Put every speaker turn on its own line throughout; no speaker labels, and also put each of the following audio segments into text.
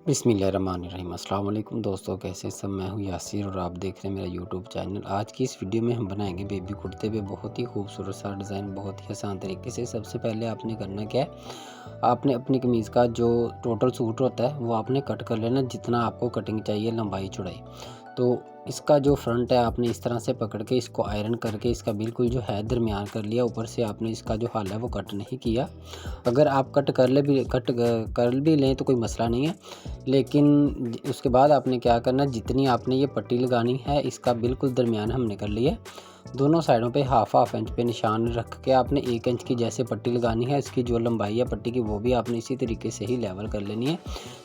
बिस्मिल्लाहिर्रहमानिर्रहीम। अस्सलाम वालेकुम दोस्तों, कैसे सब। मैं हूँ यासिर और आप देख रहे हैं मेरा यूट्यूब चैनल। आज की इस वीडियो में हम बनाएंगे बेबी कुर्ते पे बहुत ही खूबसूरत सा डिज़ाइन, बहुत ही आसान तरीके से। सबसे पहले आपने करना क्या है, आपने अपनी कमीज़ का जो टोटल सूट होता है वो आपने कट कर लेना, जितना आपको कटिंग चाहिए, लंबाई चौड़ाई। तो इसका जो फ्रंट है आपने इस तरह से पकड़ के इसको आयरन करके इसका बिल्कुल जो है दरमियान कर लिया। ऊपर से आपने इसका जो हाल है वो कट नहीं किया। अगर आप कट भी लें तो कोई मसला नहीं है, लेकिन उसके बाद आपने क्या करना, जितनी आपने ये पट्टी लगानी है इसका बिल्कुल दरमियान हमने कर लिया। दोनों साइडों पे हाफ इंच पे निशान रख के आपने 1 इंच की जैसे पट्टी लगानी है। इसकी जो लंबाई है पट्टी की वो भी आपने इसी तरीके से ही लेवल कर लेनी है।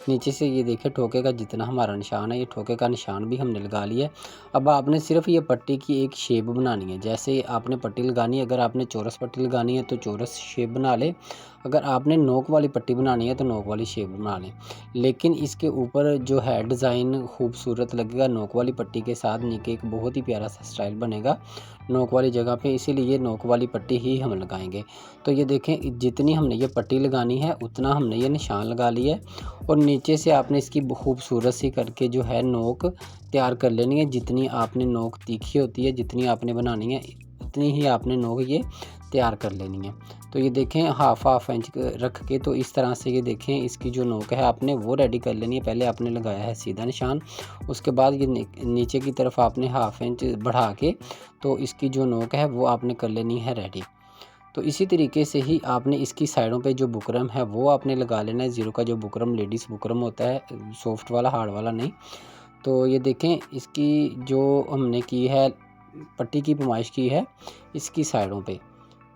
नीचे से ये देखिए ठोके का जितना हमारा निशान है, ये ठोके का निशान भी हमने लगा लिया है। अब आपने सिर्फ ये पट्टी की एक शेप बनानी है। जैसे आपने पट्टी लगानी है, अगर आपने चौरस पट्टी लगानी है तो चौरस शेप बना ले, अगर आपने नोक वाली पट्टी बनानी है तो नोक वाली शेप बना लें। लेकिन इसके ऊपर जो है डिज़ाइन खूबसूरत लगेगा नोक वाली पट्टी के साथ। नीचे एक बहुत ही प्यारा सा स्टाइल बनेगा नोक वाली जगह पे, इसीलिए नोक वाली पट्टी ही हम लगाएंगे। तो ये देखें, जितनी हमने ये पट्टी लगानी है उतना हमने ये निशान लगा लिया है। और नीचे से आपने इसकी खूबसूरत सी करके जो है नोक तैयार कर लेनी है। जितनी आपने नोक तीखी होती है, जितनी आपने बनानी है उतनी ही आपने नोक ये तैयार कर लेनी है। तो ये देखें हाफ इंच रख के, तो इस तरह से ये देखें इसकी जो नोक है आपने वो रेडी कर लेनी है। पहले आपने लगाया है सीधा निशान, उसके बाद ये नीचे की तरफ आपने हाफ इंच बढ़ा के तो इसकी जो नोक है वो आपने कर लेनी है रेडी। तो इसी तरीके से ही आपने इसकी साइडों पे जो बुकरम है वो आपने लगा लेना है। ज़ीरो का जो बुकरम लेडीज़ बुकरम होता है, सॉफ्ट वाला, हार्ड वाला नहीं। तो ये देखें इसकी जो हमने की है पट्टी की पैमाइश की है इसकी साइडों पे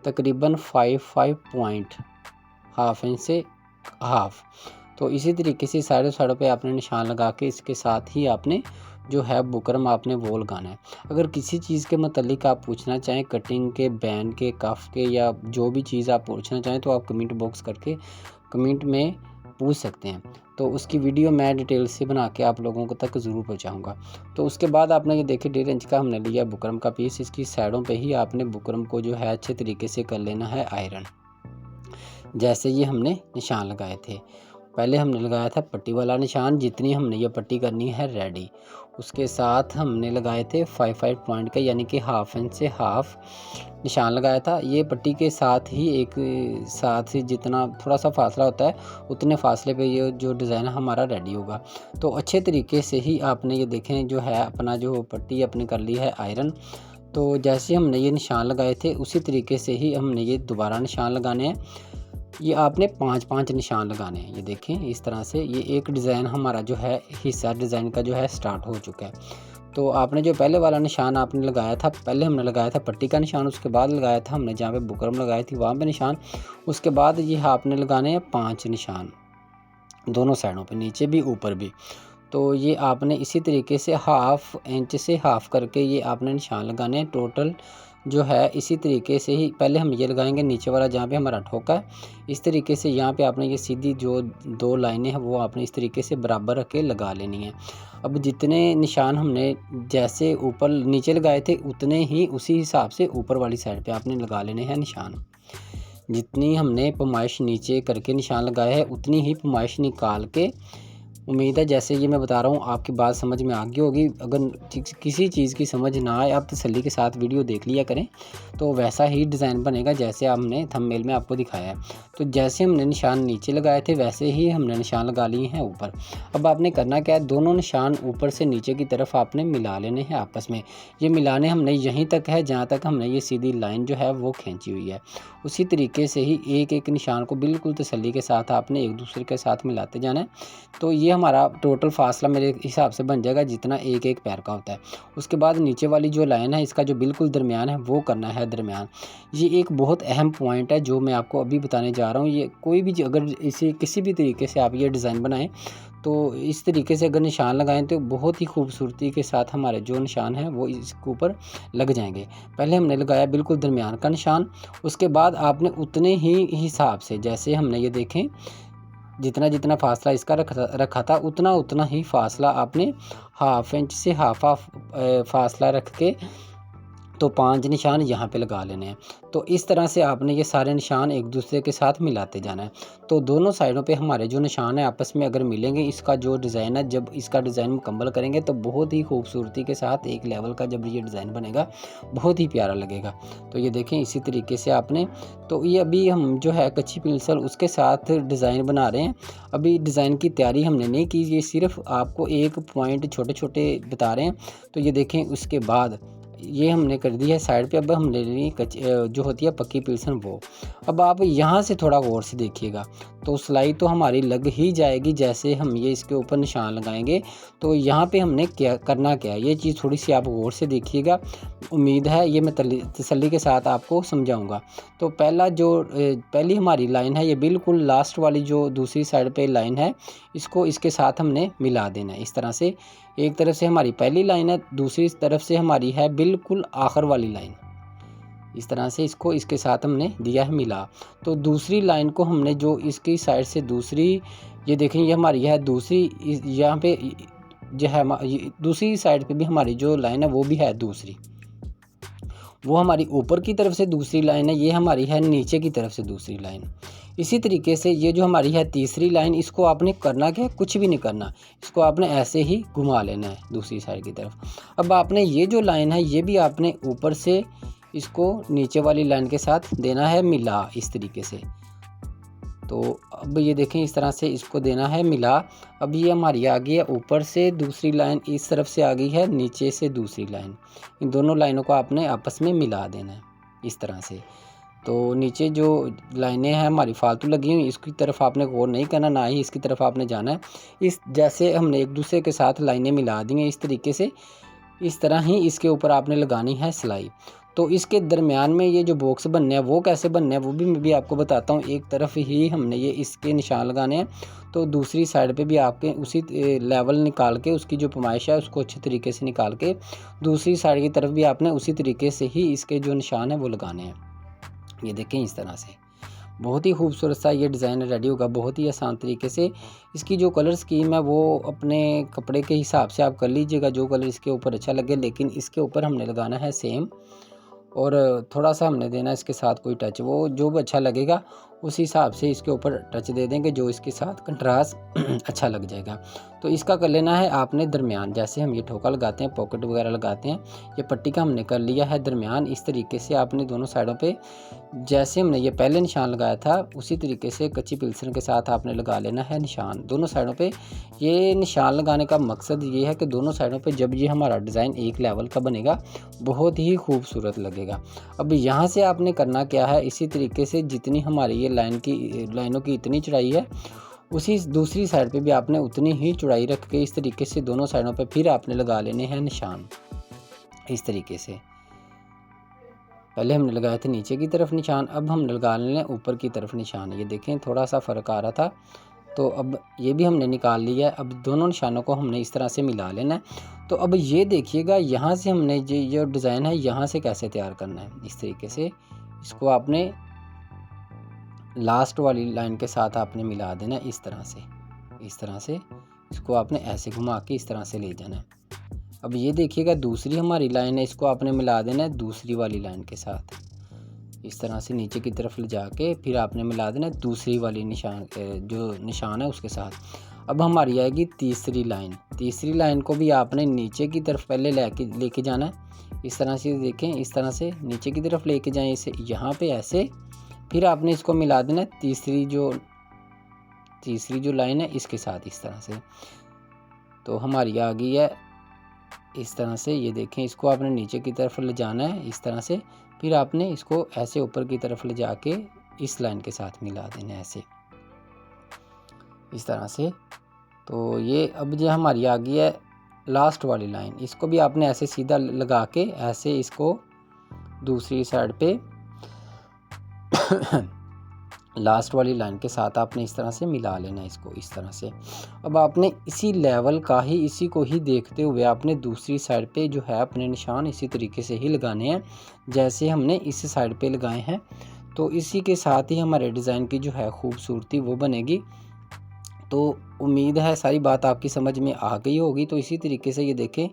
तकरीबन 5 पॉइंट, हाफ इंच से हाफ। तो इसी तरीके से साइडों पे आपने निशान लगा के इसके साथ ही आपने जो है बुकरम आपने वो लगाना है। अगर किसी चीज़ के मतलब आप पूछना चाहें, कटिंग के, बैंड के, कफ के, या जो भी चीज़ आप पूछना चाहें तो आप कमेंट बॉक्स करके कमेंट में पूछ सकते हैं। तो उसकी वीडियो मैं डिटेल से बना के आप लोगों को तक ज़रूर पहुंचाऊंगा। तो उसके बाद आपने ये देखिए 1.5 इंच का हमने लिया बुकरम का पीस। इसकी साइडों पे ही आपने बुकरम को जो है अच्छे तरीके से कर लेना है आयरन, जैसे ये हमने निशान लगाए थे। पहले हमने लगाया था पट्टी वाला निशान, जितनी हमने ये पट्टी करनी है रेडी। उसके साथ हमने लगाए थे 5 पॉइंट का, यानी कि हाफ इंच से हाफ निशान लगाया था। ये पट्टी के साथ ही एक साथ ही जितना थोड़ा सा फासला होता है उतने फासले पे ये जो डिज़ाइन हमारा रेडी होगा। तो अच्छे तरीके से ही आपने ये देखें जो है अपना जो पट्टी अपनी कर ली है आयरन। तो जैसे हमने ये निशान लगाए थे उसी तरीके से ही हमने ये दोबारा निशान लगाने हैं। ये आपने 5 निशान लगाने हैं। ये देखें इस तरह से ये एक डिज़ाइन हमारा जो है हिस्सा डिज़ाइन का जो है स्टार्ट हो चुका है। तो आपने जो पहले वाला निशान आपने लगाया था, पहले हमने लगाया था पट्टी का निशान, उसके बाद लगाया था हमने जहाँ पे बुकरम लगाई थी वहाँ पे निशान। उसके बाद ये आपने लगाने हैं 5 निशान दोनों साइडों पे, नीचे भी ऊपर भी। तो ये आपने इसी तरीके से हाफ इंच से हाफ करके ये आपने निशान लगाने हैं। टोटल जो है इसी तरीके से ही पहले हम ये लगाएंगे नीचे वाला जहाँ पे हमारा ठोका है। इस तरीके से यहाँ पे आपने ये सीधी जो 2 लाइनें हैं वो आपने इस तरीके से बराबर रख के लगा लेनी है। अब जितने निशान हमने जैसे ऊपर नीचे लगाए थे उतने ही उसी हिसाब से ऊपर वाली साइड पे आपने लगा लेने हैं निशान। जितनी हमने पैमाइश नीचे करके निशान लगाया है उतनी ही पैमाइश निकाल के, उम्मीद है जैसे ये मैं बता रहा हूँ आपकी बात समझ में आ गई होगी। अगर किसी चीज़ की समझ ना आए आप तसल्ली के साथ वीडियो देख लिया करें, तो वैसा ही डिज़ाइन बनेगा जैसे हमने थंबनेल में आपको दिखाया है। तो जैसे हमने निशान नीचे लगाए थे वैसे ही हमने निशान लगा लिए हैं ऊपर। अब आपने करना क्या है, दोनों निशान ऊपर से नीचे की तरफ आपने मिला लेने हैं आपस में। ये मिलाने हमने यहीं तक है जहाँ तक हमने ये सीधी लाइन जो है वो खींची हुई है। उसी तरीके से ही एक एक निशान को बिल्कुल तसल्ली के साथ आपने एक दूसरे के साथ मिलाते जाना है। तो ये हमारा टोटल फासला मेरे हिसाब से बन जाएगा जितना एक एक पैर का होता है। उसके बाद नीचे वाली जो लाइन है इसका जो बिल्कुल दरमियान है वो करना है दरमियान। ये एक बहुत अहम पॉइंट है जो मैं आपको अभी बताने जा रहा हूँ। ये कोई भी अगर इसे किसी भी तरीके से आप ये डिज़ाइन बनाएं तो इस तरीके से अगर निशान लगाएं तो बहुत ही खूबसूरती के साथ हमारे जो निशान हैं वो इसके ऊपर लग जाएंगे। पहले हमने लगाया बिल्कुल दरमियान का निशान, उसके बाद आपने उतने ही हिसाब से जैसे हमने ये देखें जितना जितना फासला इसका रखा था उतना ही फासला आपने हाफ इंच से हाफ फासला रख के तो 5 निशान यहाँ पे लगा लेने हैं। तो इस तरह से आपने ये सारे निशान एक दूसरे के साथ मिलाते जाना है। तो दोनों साइडों पे हमारे जो निशान हैं आपस में अगर मिलेंगे, इसका जो डिज़ाइन है, जब इसका डिज़ाइन मुकम्मल करेंगे तो बहुत ही खूबसूरती के साथ एक लेवल का जब ये डिज़ाइन बनेगा, बहुत ही प्यारा लगेगा। तो ये देखें इसी तरीके से आपने, तो ये अभी हम जो है कच्ची पेंसिल उसके साथ डिज़ाइन बना रहे हैं। अभी डिज़ाइन की तैयारी हमने नहीं की, ये सिर्फ आपको एक पॉइंट छोटे छोटे बता रहे हैं। तो ये देखें, उसके बाद ये हमने कर दी है साइड पे। अब हम ले लेंगे कच्ची जो होती है पक्की पेंसिल वो। अब आप यहाँ से थोड़ा गौर से देखिएगा, तो सिलाई तो हमारी लग ही जाएगी जैसे हम ये इसके ऊपर निशान लगाएंगे। तो यहाँ पे हमने क्या करना क्या है, ये चीज़ थोड़ी सी आप गौर से देखिएगा। उम्मीद है ये मैं तसल्ली के साथ आपको समझाऊंगा। तो पहली हमारी लाइन है, ये बिल्कुल लास्ट वाली जो दूसरी साइड पे लाइन है, इसको इसके साथ हमने मिला देना है इस तरह से। एक तरफ से हमारी पहली लाइन है, दूसरी तरफ से हमारी है बिल्कुल आखिर वाली लाइन। इस तरह से इसको इसके साथ हमने दिया है मिला। तो दूसरी लाइन को हमने जो इसकी साइड से दूसरी, ये देखें ये हमारी है दूसरी, यहाँ पे जो है दूसरी साइड पे भी हमारी जो लाइन है वो भी है दूसरी, वो हमारी ऊपर की तरफ से दूसरी लाइन है, ये हमारी है नीचे की तरफ से दूसरी लाइन। इसी तरीके से ये जो हमारी है तीसरी लाइन, इसको आपने करना क्या है, कुछ भी नहीं करना, इसको आपने ऐसे ही घुमा लेना है दूसरी साइड की तरफ। अब आपने ये जो लाइन है ये भी आपने ऊपर से इसको नीचे वाली लाइन के साथ देना है मिला इस तरीके से। तो अब ये देखें इस तरह से इसको देना है मिला। अब ये हमारी आ गई है ऊपर से दूसरी लाइन, इस तरफ से आ गई है नीचे से दूसरी लाइन। इन दोनों लाइनों को आपने आपस में मिला देना है इस तरह से। तो नीचे जो लाइनें हैं हमारी फालतू लगी हुई, इसकी तरफ आपने गौर नहीं करना, ना ही इसकी तरफ आपने जाना है। इस जैसे हमने एक दूसरे के साथ लाइनें मिला दी हैं इस तरीके से, इस तरह ही इसके ऊपर आपने लगानी है सिलाई। तो इसके दरमियान में ये जो बॉक्स बनने हैं वो कैसे बनने हैं वो भी मैं भी आपको बताता हूँ। एक तरफ ही हमने ये इसके निशान लगाने हैं, तो दूसरी साइड पे भी आपके उसी लेवल निकाल के, उसकी जो पैमाइश है उसको अच्छे तरीके से निकाल के दूसरी साइड की तरफ भी आपने उसी तरीके से ही इसके जो निशान है वो लगाने हैं। ये देखें इस तरह से बहुत ही खूबसूरत सा ये डिज़ाइन रेडी होगा, बहुत ही आसान तरीके से। इसकी जो कलर स्कीम है वो अपने कपड़े के हिसाब से आप कर लीजिएगा, जो कलर इसके ऊपर अच्छा लगे। लेकिन इसके ऊपर हमने लगाना है सेम, और थोड़ा सा हमने देना इसके साथ कोई टच, वो जो भी अच्छा लगेगा उस हिसाब से इसके ऊपर टच दे देंगे, जो इसके साथ कंट्रास्ट अच्छा लग जाएगा। तो इसका कर लेना है आपने दरमियान, जैसे हम ये ठोका लगाते हैं, पॉकेट वगैरह लगाते हैं, ये पट्टी का हमने कर लिया है दरमियान। इस तरीके से आपने दोनों साइडों पे जैसे हमने ये पहले निशान लगाया था उसी तरीके से कच्ची पेंसिल के साथ आपने लगा लेना है निशान दोनों साइडों पे। ये निशान लगाने का मकसद ये है कि दोनों साइडों पे जब ये हमारा डिज़ाइन एक लेवल का बनेगा बहुत ही खूबसूरत लगेगा। अब यहाँ से आपने करना क्या है, इसी तरीके से जितनी हमारी ये लाइनों की इतनी चौड़ाई है, उसी दूसरी साइड पे भी आपने उतनी ही चौड़ाई रख के इस तरीके से दोनों साइडों पे फिर आपने लगा लेने हैं निशान इस तरीके से। पहले हमने लगाए थे नीचे की तरफ निशान, अब हम लगा लेने ऊपर की तरफ निशान। ये देखें थोड़ा सा फ़र्क आ रहा था, तो अब ये भी हमने निकाल लिया है। अब दोनों निशानों को हमने इस तरह से मिला लेना है। तो अब ये देखिएगा यहाँ से हमने ये डिज़ाइन है यहाँ से कैसे तैयार करना है। इस तरीके से इसको आपने लास्ट वाली लाइन के साथ आपने मिला देना है इस तरह से इसको आपने ऐसे घुमा के इस तरह से ले जाना है। अब ये देखिएगा दूसरी हमारी लाइन है, इसको आपने मिला देना है दूसरी वाली लाइन के साथ इस तरह से नीचे की तरफ ले जाके फिर आपने मिला देना है दूसरी वाली जो निशान है उसके साथ। अब हमारी आएगी तीसरी लाइन को भी आपने नीचे की तरफ पहले लेके जाना है इस तरह से। देखें इस तरह से नीचे की तरफ लेके जाएं इसे यहाँ पे ऐसे, फिर आपने इसको मिला देना है तीसरी जो लाइन है इसके साथ इस तरह से। तो हमारी आ गई है इस तरह से। ये देखें इसको आपने नीचे की तरफ ले जाना है इस तरह से, फिर आपने इसको ऐसे ऊपर की तरफ ले जाके इस लाइन के साथ मिला देना है ऐसे इस तरह से। तो ये अब जो हमारी आ गई है लास्ट वाली लाइन, इसको भी आपने ऐसे सीधा लगा के ऐसे इसको दूसरी साइड पे लास्ट वाली लाइन के साथ आपने इस तरह से मिला लेना है इसको इस तरह से। अब आपने इसी लेवल का ही, इसी को ही देखते हुए आपने दूसरी साइड पे जो है अपने निशान इसी तरीके से ही लगाने हैं जैसे हमने इस साइड पे लगाए हैं। तो इसी के साथ ही हमारे डिज़ाइन की जो है खूबसूरती वो बनेगी। तो उम्मीद है सारी बात आपकी समझ में आ गई होगी। तो इसी तरीके से ये देखें,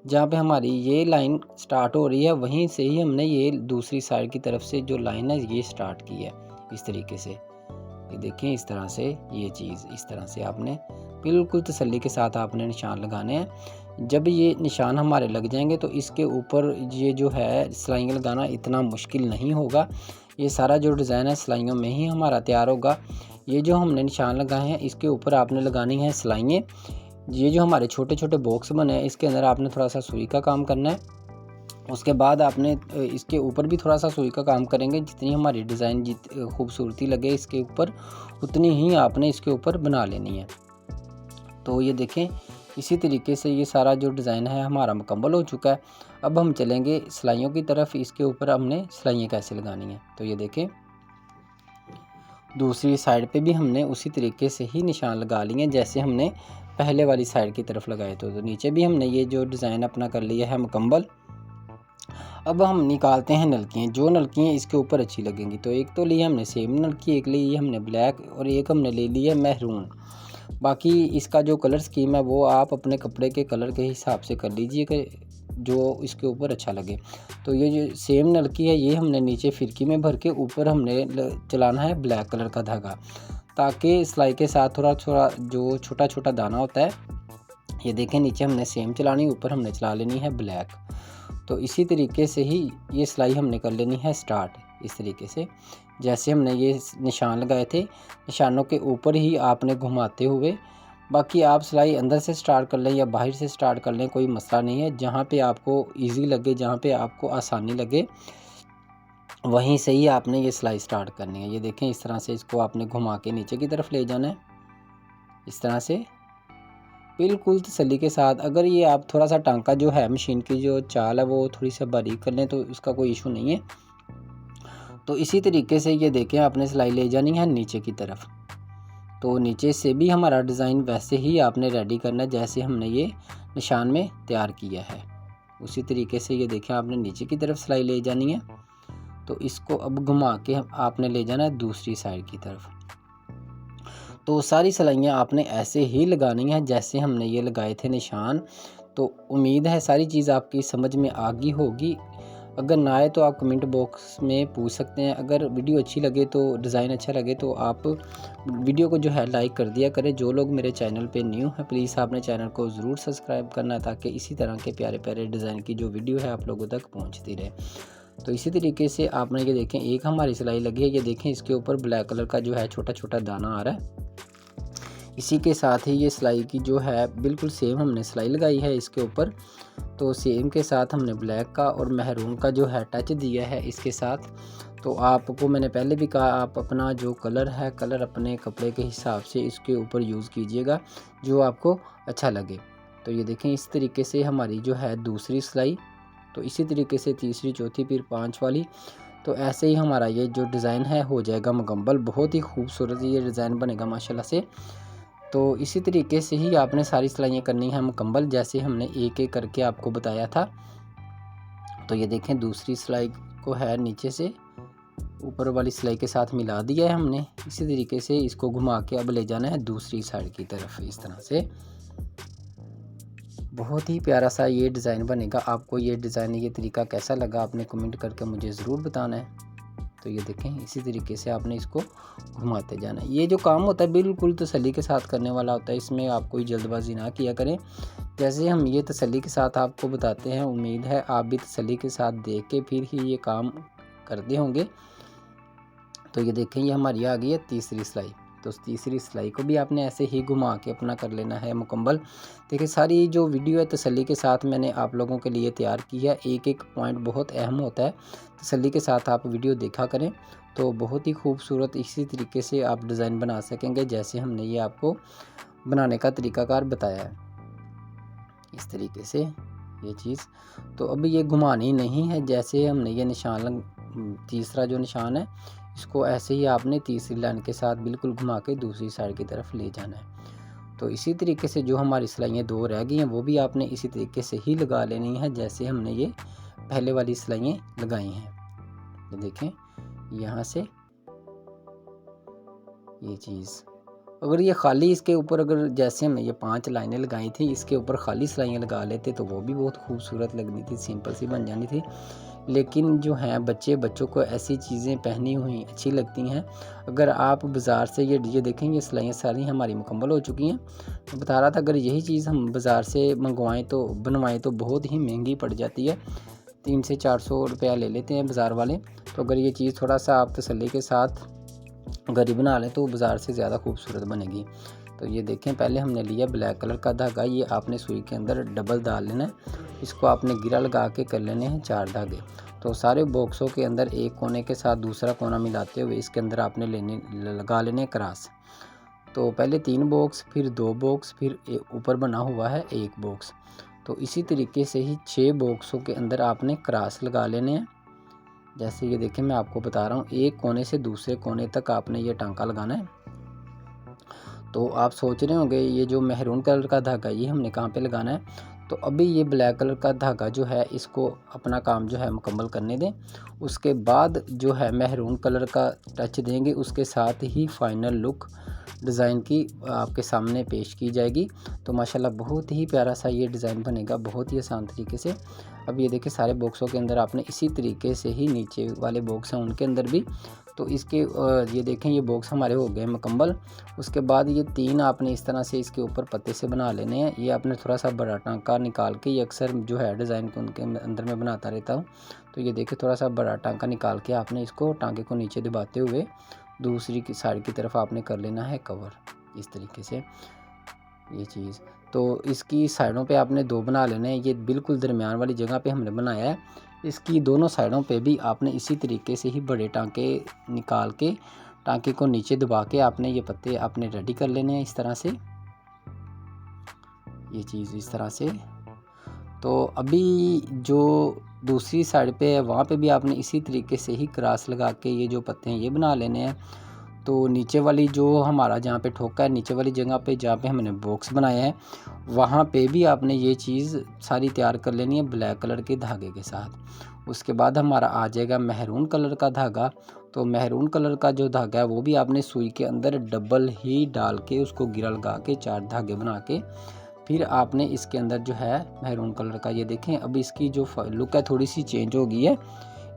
जहाँ पे हमारी ये लाइन स्टार्ट हो रही है वहीं से ही हमने ये दूसरी साइड की तरफ से जो लाइन है ये स्टार्ट की है इस तरीके से। ये देखें इस तरह से, ये चीज़ इस तरह से आपने बिल्कुल तसल्ली के साथ आपने निशान लगाने हैं। जब ये निशान हमारे लग जाएंगे तो इसके ऊपर ये जो है सिलाइयाँ लगाना इतना मुश्किल नहीं होगा। ये सारा जो डिज़ाइन है सिलाइयों में ही हमारा तैयार होगा। ये जो हमने निशान लगाए हैं इसके ऊपर आपने लगानी है सिलाइयाँ। ये जो हमारे छोटे छोटे बॉक्स बने हैं इसके अंदर आपने थोड़ा सा सुई का काम करना है। उसके बाद आपने इसके ऊपर भी थोड़ा सा सुई का काम करेंगे। जितनी हमारी डिज़ाइन खूबसूरती लगे इसके ऊपर उतनी ही आपने इसके ऊपर बना लेनी है। तो ये देखें इसी तरीके से ये सारा जो डिज़ाइन है हमारा मुकम्मल हो चुका है। अब हम चलेंगे सिलाइयों की तरफ। इसके ऊपर हमने सिलाइयाँ कैसे लगानी है। तो ये देखें दूसरी साइड पे भी हमने उसी तरीके से ही निशान लगा लिए जैसे हमने पहले वाली साइड की तरफ लगाए थे। तो नीचे भी हमने ये जो डिज़ाइन अपना कर लिया है मुकम्मल। अब हम निकालते हैं नलकियाँ, जो नलकियाँ इसके ऊपर अच्छी लगेंगी। तो एक तो ली हमने सेम नलकी, एक ली हमने ब्लैक और एक हमने ले ली है मैरून। बाकी इसका जो कलर स्कीम है वो आप अपने कपड़े के कलर के हिसाब से कर लीजिए कि जो इसके ऊपर अच्छा लगे। तो ये जो सेम नलकी है ये हमने नीचे फिरकी में भर के ऊपर हमने चलाना है ब्लैक कलर का धागा, ताकि सिलाई के साथ थोड़ा थोड़ा जो छोटा छोटा दाना होता है ये देखें नीचे हमने सेम चलानी, ऊपर हमने चला लेनी है ब्लैक। तो इसी तरीके से ही ये सिलाई हमने कर लेनी है स्टार्ट। इस तरीके से जैसे हमने ये निशान लगाए थे निशानों के ऊपर ही आपने घुमाते हुए, बाकी आप सिलाई अंदर से स्टार्ट कर लें या बाहर से स्टार्ट कर लें कोई मसला नहीं है। जहाँ पे आपको इजी लगे, जहाँ पे आपको आसानी लगे वहीं से ही आपने ये सिलाई स्टार्ट करनी है। ये देखें इस तरह से इसको आपने घुमा के नीचे की तरफ ले जाना है इस तरह से बिल्कुल तसल्ली के साथ। अगर ये आप थोड़ा सा टांका जो है मशीन की जो चाल है वो थोड़ी सा बारीक कर लें तो इसका कोई इशू नहीं है। तो इसी तरीके से ये देखें आपने सिलाई ले जानी है नीचे की तरफ। तो नीचे से भी हमारा डिज़ाइन वैसे ही आपने रेडी करना है जैसे हमने ये निशान में तैयार किया है। उसी तरीके से ये देखें आपने नीचे की तरफ सिलाई ले जानी है। तो इसको अब घुमा के आपने ले जाना है दूसरी साइड की तरफ। तो सारी सिलाइयाँ आपने ऐसे ही लगानी है जैसे हमने ये लगाए थे निशान। तो उम्मीद है सारी चीज़ आपकी समझ में आ गई होगी। अगर ना आए तो आप कमेंट बॉक्स में पूछ सकते हैं। अगर वीडियो अच्छी लगे तो डिज़ाइन अच्छा लगे तो आप वीडियो को जो है लाइक कर दिया करें। जो लोग मेरे चैनल पे न्यू हैं प्लीज़ आपने चैनल को ज़रूर सब्सक्राइब करना है ताकि इसी तरह के प्यारे प्यारे डिज़ाइन की जो वीडियो है आप लोगों तक पहुँचती रहे। तो इसी तरीके से आपने ये देखें एक हमारी सिलाई लगी है। ये देखें इसके ऊपर ब्लैक कलर का जो है छोटा छोटा दाना आ रहा है। इसी के साथ ही ये सिलाई की जो है बिल्कुल सेम हमने सिलाई लगाई है इसके ऊपर। तो सेम के साथ हमने ब्लैक का और महरून का जो है टच दिया है इसके साथ। तो आपको मैंने पहले भी कहा आप अपना जो कलर है कलर अपने कपड़े के हिसाब से इसके ऊपर यूज़ कीजिएगा जो आपको अच्छा लगे। तो ये देखें इस तरीके से हमारी जो है दूसरी सिलाई। तो इसी तरीके से तीसरी चौथी फिर 5 वाली। तो ऐसे ही हमारा ये जो डिज़ाइन है हो जाएगा मुकम्मल। बहुत ही खूबसूरत ये डिज़ाइन बनेगा माशाल्लाह से। तो इसी तरीके से ही आपने सारी सिलाइयाँ करनी है मुकम्मल जैसे हमने एक एक करके आपको बताया था। तो ये देखें दूसरी सिलाई को है नीचे से ऊपर वाली सिलाई के साथ मिला दिया है हमने। इसी तरीके से इसको घुमा के अब ले जाना है दूसरी साइड की तरफ इस तरह से। बहुत ही प्यारा सा ये डिज़ाइन बनेगा। आपको ये डिज़ाइन ये तरीका कैसा लगा आपने कमेंट करके मुझे ज़रूर बताना है। तो ये देखें इसी तरीके से आपने इसको घुमाते जाना है। ये जो काम होता है बिल्कुल तसल्ली के साथ करने वाला होता है। इसमें आप कोई जल्दबाजी ना किया करें। जैसे हम ये तसल्ली के साथ आपको बताते हैं उम्मीद है आप भी तसल्ली के साथ देख के फिर ही ये काम करते होंगे। तो ये देखें ये हमारी आ गई है तीसरी सिलाई। तो तीसरी सिलाई को भी आपने ऐसे ही घुमा के अपना कर लेना है मुकम्मल। देखिए सारी जो वीडियो है तसल्ली के साथ मैंने आप लोगों के लिए तैयार की है। एक एक पॉइंट बहुत अहम होता है। तसल्ली के साथ आप वीडियो देखा करें तो बहुत ही खूबसूरत इसी तरीके से आप डिज़ाइन बना सकेंगे जैसे हमने ये आपको बनाने का तरीकाकार बताया है इस तरीके से ये चीज़। तो अभी ये घुमानी नहीं है जैसे हमने ये निशान तीसरा जो निशान है इसको ऐसे ही आपने तीसरी लाइन के साथ बिल्कुल घुमा के दूसरी साइड की तरफ ले जाना है। तो इसी तरीके से जो हमारी सिलाइयाँ दो रह गई हैं वो भी आपने इसी तरीके से ही लगा लेनी है जैसे हमने ये पहले वाली सिलाइयाँ लगाई हैं। ये देखें यहाँ से ये चीज़ अगर ये खाली इसके ऊपर अगर जैसे हमने ये 5 लाइनें लगाई थी, इसके ऊपर खाली सिलाइयाँ लगा लेते तो वो भी बहुत खूबसूरत लगनी थी, सिंपल सी बन जानी थी। लेकिन जो हैं बच्चों को ऐसी चीज़ें पहनी हुई अच्छी लगती हैं। अगर आप बाज़ार से ये देखें, ये सिलाइयाँ सारी हमारी मुकम्मल हो चुकी हैं। मैं बता रहा था अगर यही चीज़ हम बाज़ार से मंगवाएँ तो बनवाएँ तो बहुत ही महंगी पड़ जाती है, 300 से 400 रुपया ले लेते हैं बाज़ार वाले। तो अगर ये चीज़ थोड़ा-सा आप तसल्ली के साथ घर ही बना लें तो बाज़ार से ज़्यादा खूबसूरत बनेगी। तो ये देखें, पहले हमने लिया ब्लैक कलर का धागा, ये आपने सुई के अंदर डबल डाल लेना है, इसको आपने गिरा लगा के कर लेने हैं 4 धागे। तो सारे बॉक्सों के अंदर एक कोने के साथ दूसरा कोना मिलाते हुए इसके अंदर आपने लगा लेने क्रॉस। तो पहले 3 बॉक्स, फिर 2 बॉक्स, फिर ऊपर बना हुआ है 1 बॉक्स। तो इसी तरीके से ही 6 बॉक्सों के अंदर आपने क्रॉस लगा लेने हैं। जैसे ये देखें, मैं आपको बता रहा हूँ, एक कोने से दूसरे कोने तक आपने ये टांका लगाना है। तो आप सोच रहे होंगे ये जो मैरून कलर का धागा ये हमने कहाँ पे लगाना है। तो अभी ये ब्लैक कलर का धागा जो है इसको अपना काम जो है मुकम्मल करने दें, उसके बाद जो है मैरून कलर का टच देंगे, उसके साथ ही फाइनल लुक डिज़ाइन की आपके सामने पेश की जाएगी। तो माशाल्लाह बहुत ही प्यारा सा ये डिज़ाइन बनेगा, बहुत ही आसान तरीके से। अब ये देखिए, सारे बॉक्सों के अंदर आपने इसी तरीके से ही, नीचे वाले बॉक्स हैं उनके अंदर भी, तो इसके ये देखें, ये बॉक्स हमारे हो गए मुकम्मल। उसके बाद ये 3 आपने इस तरह से इसके ऊपर पत्ते से बना लेने हैं। ये आपने थोड़ा सा बड़ा टांका निकाल के, ये अक्सर जो है डिज़ाइन को उनके अंदर में बनाता रहता हूँ। तो ये देखिए, थोड़ा सा बड़ा टांका निकाल के आपने इसको टांके को नीचे दबाते हुए दूसरी की साइड की तरफ आपने कर लेना है कवर, इस तरीके से ये चीज़। तो इसकी साइडों पे आपने 2 बना लेने हैं। ये बिल्कुल दरमियान वाली जगह पे हमने बनाया है। इसकी दोनों साइडों पे भी आपने इसी तरीके से ही बड़े टांके निकाल के टांके को नीचे दबा के आपने ये पत्ते आपने रेडी कर लेने हैं, इस तरह से, ये चीज़ इस तरह से। तो अभी जो दूसरी साइड पे है वहाँ पे भी आपने इसी तरीके से ही क्रॉस लगा के ये जो पत्ते हैं ये बना लेने हैं। तो नीचे वाली जो हमारा जहाँ पे ठोका है, नीचे वाली जगह पे जहाँ पे हमने बॉक्स बनाए हैं, वहाँ पे भी आपने ये चीज़ सारी तैयार कर लेनी है ब्लैक कलर के धागे के साथ। उसके बाद हमारा आ जाएगा मैरून कलर का धागा। तो मैरून कलर का जो धागा है वो भी आपने सुई के अंदर डबल ही डाल के उसको गिरा लगा के 4 धागे बना के फिर आपने इसके अंदर जो है मैरून कलर का, ये देखें, अब इसकी जो लुक है थोड़ी सी चेंज हो गई है।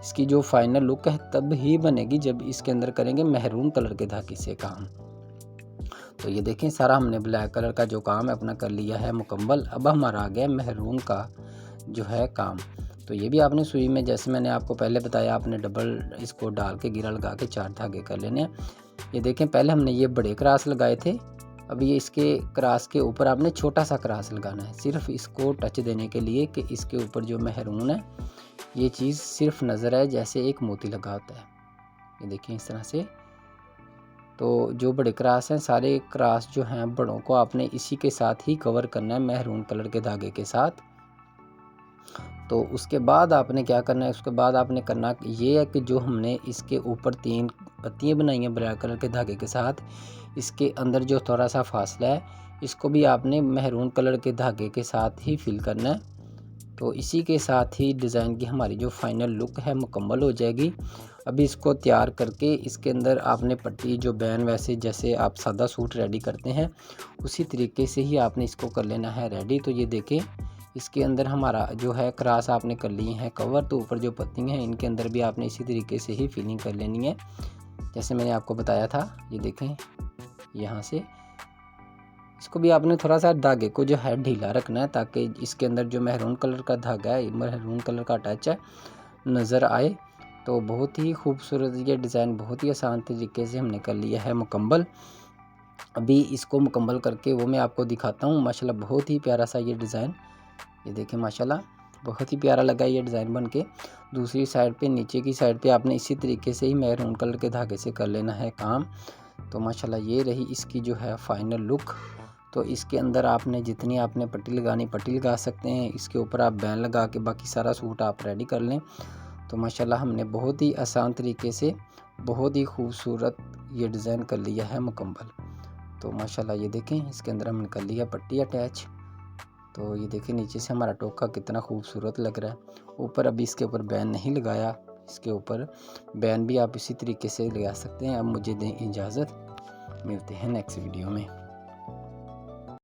इसकी जो फाइनल लुक है तब ही बनेगी जब इसके अंदर करेंगे मैरून कलर के धागे से काम। तो ये देखें, सारा हमने ब्लैक कलर का जो काम है अपना कर लिया है मुकम्मल। अब हमारा आ गया मैरून का जो है काम। तो ये भी आपने सुई में, जैसे मैंने आपको पहले बताया, आपने डबल इसको डाल के गिरा लगा के 4 धागे कर लेने हैं। ये देखें, पहले हमने ये बड़े क्रास लगाए थे, अब ये इसके क्रास के ऊपर आपने छोटा सा क्रास लगाना है, सिर्फ इसको टच देने के लिए कि इसके ऊपर जो मैरून है ये चीज़ सिर्फ नज़र आए जैसे एक मोती लगा होता है। ये देखिए इस तरह से। तो जो बड़े क्रास हैं, सारे क्रास जो हैं बड़ों को आपने इसी के साथ ही कवर करना है मैरून कलर के धागे के साथ। तो उसके बाद आपने क्या करना है, उसके बाद आपने करना ये है कि जो हमने इसके ऊपर 3 पत्तियाँ बनाई हैं ब्लैक कलर के धागे के साथ, इसके अंदर जो थोड़ा सा फासला है इसको भी आपने मैरून कलर के धागे के साथ ही फिल करना है। तो इसी के साथ ही डिज़ाइन की हमारी जो फाइनल लुक है मुकम्मल हो जाएगी। अभी इसको तैयार करके इसके अंदर आपने पट्टी जो बैन, वैसे जैसे आप सादा सूट रेडी करते हैं उसी तरीके से ही आपने इसको कर लेना है रेडी। तो ये देखें, इसके अंदर हमारा जो है क्रास आपने कर लिए हैं कवर। तो ऊपर जो पत्ती हैं इनके अंदर भी आपने इसी तरीके से ही फिलिंग कर लेनी है जैसे मैंने आपको बताया था। ये देखें, यहाँ से इसको भी आपने थोड़ा सा धागे को जो है ढीला रखना है ताकि इसके अंदर जो मैरून कलर का धागा है, मैरून कलर का टच है, नज़र आए। तो बहुत ही खूबसूरत ये डिज़ाइन बहुत ही आसान तरीके से हमने कर लिया है मुकम्मल। अभी इसको मुकम्मल करके वो मैं आपको दिखाता हूँ। माशाल्लाह बहुत ही प्यारा सा ये डिज़ाइन, ये देखें माशाल्लाह बहुत ही प्यारा लगा ये डिज़ाइन बन के। दूसरी साइड पे, नीचे की साइड पे आपने इसी तरीके से ही मैरून कलर के धागे से कर लेना है काम। तो माशाल्लाह ये रही इसकी जो है फाइनल लुक। तो इसके अंदर आपने जितनी आपने पट्टी लगानी पट्टी लगा सकते हैं, इसके ऊपर आप बैन लगा के बाकी सारा सूट आप रेडी कर लें। तो माशाल्लाह हमने बहुत ही आसान तरीके से बहुत ही खूबसूरत ये डिज़ाइन कर लिया है मुकम्मल। तो माशाल्लाह ये देखें, इसके अंदर हमने कर लिया पट्टी अटैच। तो ये देखें नीचे से हमारा टोका कितना खूबसूरत लग रहा है। ऊपर अभी इसके ऊपर बैन नहीं लगाया, इसके ऊपर बैन भी आप इसी तरीके से लगा सकते हैं। अब मुझे दें इजाज़त, मिलते हैं नेक्स्ट वीडियो में।